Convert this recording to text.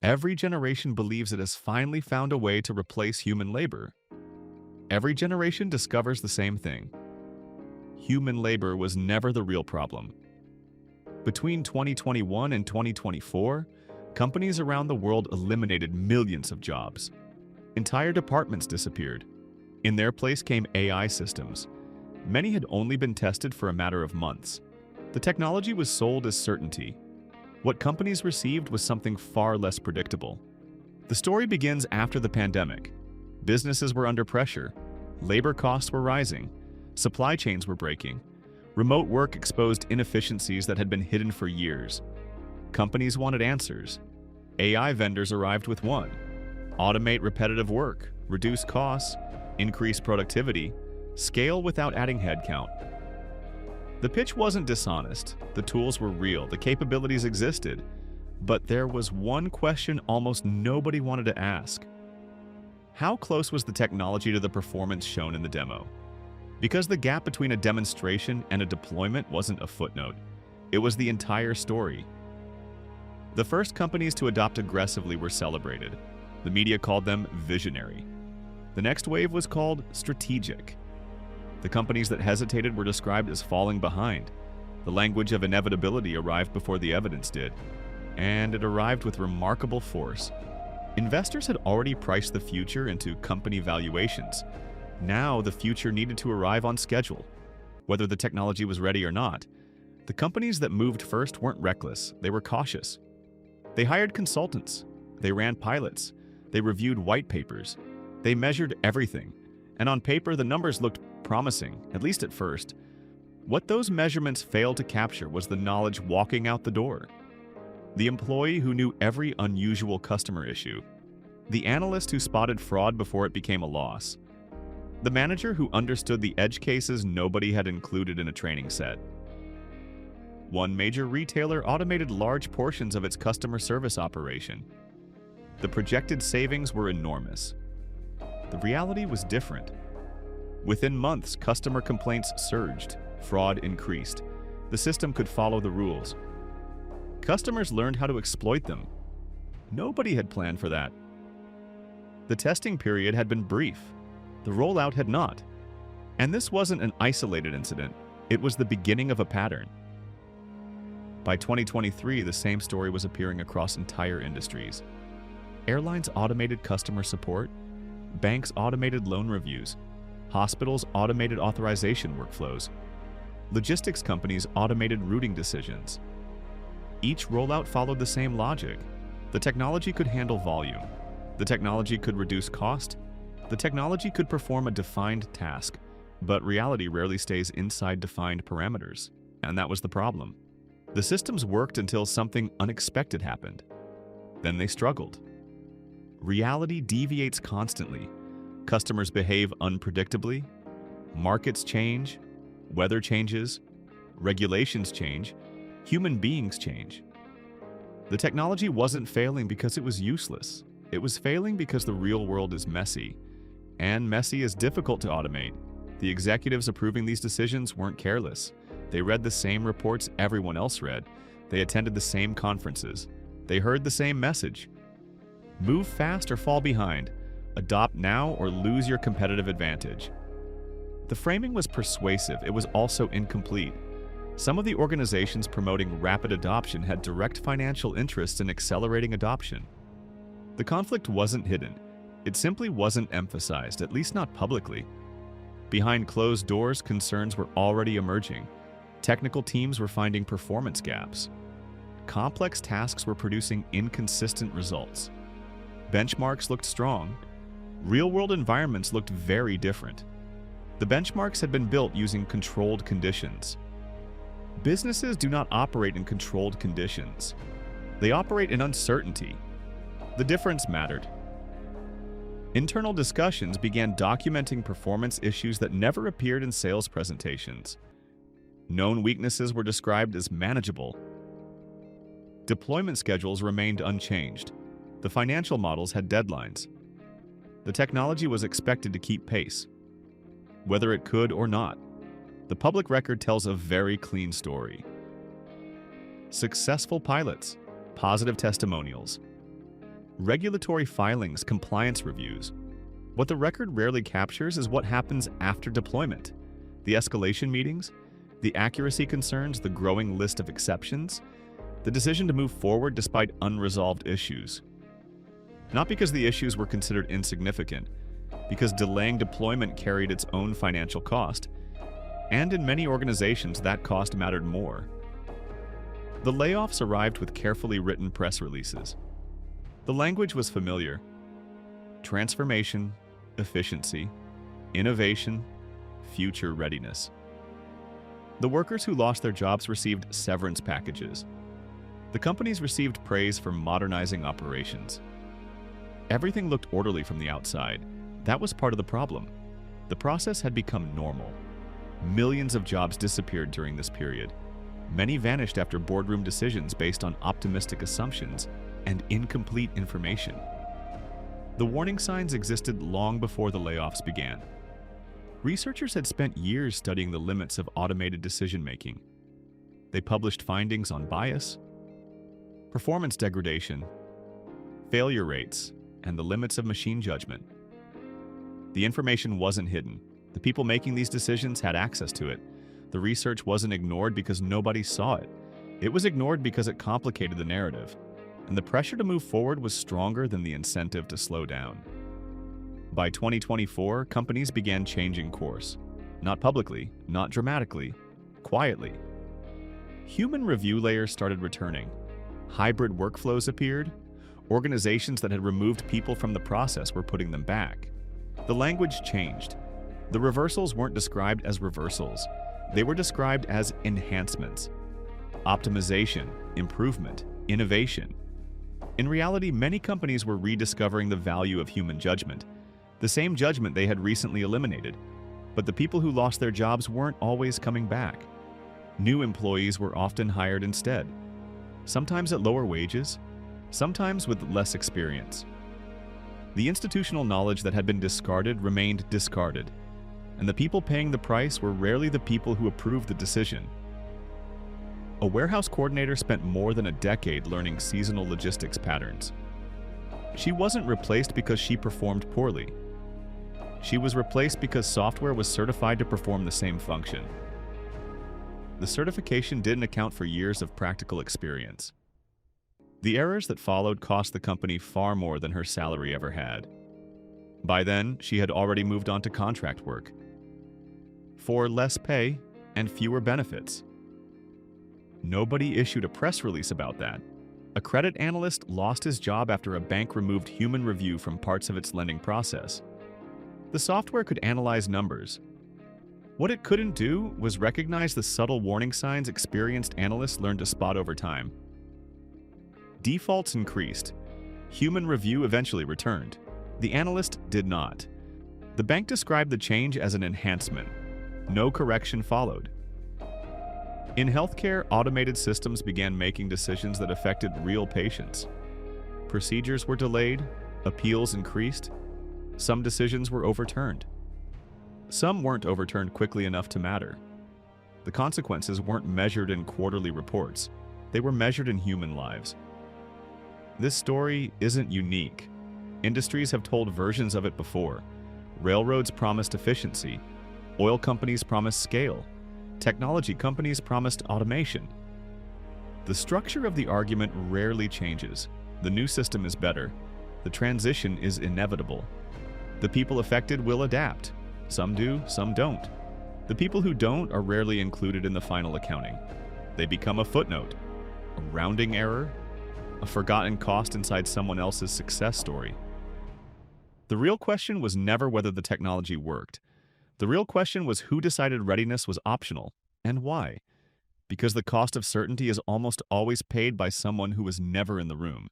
Every generation believes it has finally found a way to replace human labor. Every generation discovers the same thing. Human labor was never the real problem. Between 2021 and 2024, companies around the world eliminated millions of jobs. Entire departments disappeared. In their place came AI systems. Many had only been tested for a matter of months. The technology was sold as certainty. What companies received was something far less predictable. The story begins after the pandemic. Businesses were under pressure. Labor costs were rising. Supply chains were breaking. Remote work exposed inefficiencies that had been hidden for years. Companies wanted answers. AI vendors arrived with one: automate repetitive work, reduce costs, increase productivity, scale without adding headcount. The pitch wasn't dishonest. The tools were real. The capabilities existed. But there was one question almost nobody wanted to ask. How close was the technology to the performance shown in the demo? Because the gap between a demonstration and a deployment wasn't a footnote. It was the entire story. The first companies to adopt aggressively were celebrated. The media called them visionary. The next wave was called strategic. The companies that hesitated were described as falling behind. The language of inevitability arrived before the evidence did, and it arrived with remarkable force. Investors had already priced the future into company valuations. Now the future needed to arrive on schedule. Whether the technology was ready or not, the companies that moved first weren't reckless, they were cautious. They hired consultants, they ran pilots, they reviewed white papers, they measured everything, and on paper the numbers looked promising, at least at first. What those measurements failed to capture was the knowledge walking out the door. The employee who knew every unusual customer issue. The analyst who spotted fraud before it became a loss. The manager who understood the edge cases nobody had included in a training set. One major retailer automated large portions of its customer service operation. The projected savings were enormous. The reality was different. Within months, customer complaints surged, fraud increased. The system could follow the rules. Customers learned how to exploit them. Nobody had planned for that. The testing period had been brief. The rollout had not. And this wasn't an isolated incident. It was the beginning of a pattern. By 2023, the same story was appearing across entire industries. Airlines automated customer support. Banks automated loan reviews. Hospitals automated authorization workflows. Logistics companies automated routing decisions. Each rollout followed the same logic. The technology could handle volume. The technology could reduce cost. The technology could perform a defined task, but reality rarely stays inside defined parameters, and that was the problem. The systems worked until something unexpected happened. Then they struggled. Reality deviates constantly. Customers behave unpredictably. Markets change. Weather changes. Regulations change. Human beings change. The technology wasn't failing because it was useless. It was failing because the real world is messy. And messy is difficult to automate. The executives approving these decisions weren't careless. They read the same reports everyone else read. They attended the same conferences. They heard the same message. Move fast or fall behind. Adopt now or lose your competitive advantage. The framing was persuasive. It was also incomplete. Some of the organizations promoting rapid adoption had direct financial interests in accelerating adoption. The conflict wasn't hidden. It simply wasn't emphasized, at least not publicly. Behind closed doors, concerns were already emerging. Technical teams were finding performance gaps. Complex tasks were producing inconsistent results. Benchmarks looked strong. Real-world environments looked very different. The benchmarks had been built using controlled conditions. Businesses do not operate in controlled conditions. They operate in uncertainty. The difference mattered. Internal discussions began documenting performance issues that never appeared in sales presentations. Known weaknesses were described as manageable. Deployment schedules remained unchanged. The financial models had deadlines. The technology was expected to keep pace. Whether it could or not, the public record tells a very clean story. Successful pilots, positive testimonials. regulatory filings, compliance reviews. What the record rarely captures is what happens after deployment. The escalation meetings, the accuracy concerns, the growing list of exceptions, the decision to move forward despite unresolved issues. Not because the issues were considered insignificant, because delaying deployment carried its own financial cost, and in many organizations that cost mattered more. The layoffs arrived with carefully written press releases. The language was familiar. Transformation, efficiency, innovation, future readiness. The workers who lost their jobs received severance packages. The companies received praise for modernizing operations. Everything looked orderly from the outside. That was part of the problem. The process had become normal. Millions of jobs disappeared during this period. Many vanished after boardroom decisions based on optimistic assumptions and incomplete information. The warning signs existed long before the layoffs began. Researchers had spent years studying the limits of automated decision-making. They published findings on bias, performance degradation, failure rates, and the limits of machine judgment. The information wasn't hidden. The people making these decisions had access to it. The research wasn't ignored because nobody saw it. It was ignored because it complicated the narrative, and the pressure to move forward was stronger than the incentive to slow down. By 2024, companies began changing course. Not publicly, not dramatically, quietly. Human review layers started returning. Hybrid workflows appeared. Organizations that had removed people from the process were putting them back. The language changed. The reversals weren't described as reversals. They were described as enhancements. Optimization, improvement, innovation. In reality, many companies were rediscovering the value of human judgment, the same judgment they had recently eliminated. But the people who lost their jobs weren't always coming back. New employees were often hired instead, sometimes at lower wages, sometimes with less experience. The institutional knowledge that had been discarded remained discarded, and the people paying the price were rarely the people who approved the decision. A warehouse coordinator spent more than a decade learning seasonal logistics patterns. She wasn't replaced because she performed poorly. She was replaced because software was certified to perform the same function. The certification didn't account for years of practical experience. The errors that followed cost the company far more than her salary ever had. By then, she had already moved on to contract work, for less pay and fewer benefits. Nobody issued a press release about that. A credit analyst lost his job after a bank removed human review from parts of its lending process. The software could analyze numbers. What it couldn't do was recognize the subtle warning signs experienced analysts learned to spot over time. Defaults increased. Human review eventually returned. The analyst did not. The bank described the change as an enhancement. No correction followed. In healthcare, automated systems began making decisions that affected real patients. Procedures were delayed, appeals increased, some decisions were overturned. Some weren't overturned quickly enough to matter. The consequences weren't measured in quarterly reports. They were measured in human lives. This story isn't unique. Industries have told versions of it before. Railroads promised efficiency. Oil companies promised scale. Technology companies promised automation. The structure of the argument rarely changes. The new system is better. The transition is inevitable. The people affected will adapt. Some do, some don't. The people who don't are rarely included in the final accounting. They become a footnote, a rounding error, a forgotten cost inside someone else's success story. The real question was never whether the technology worked. The real question was who decided readiness was optional, and why. Because the cost of certainty is almost always paid by someone who was never in the room.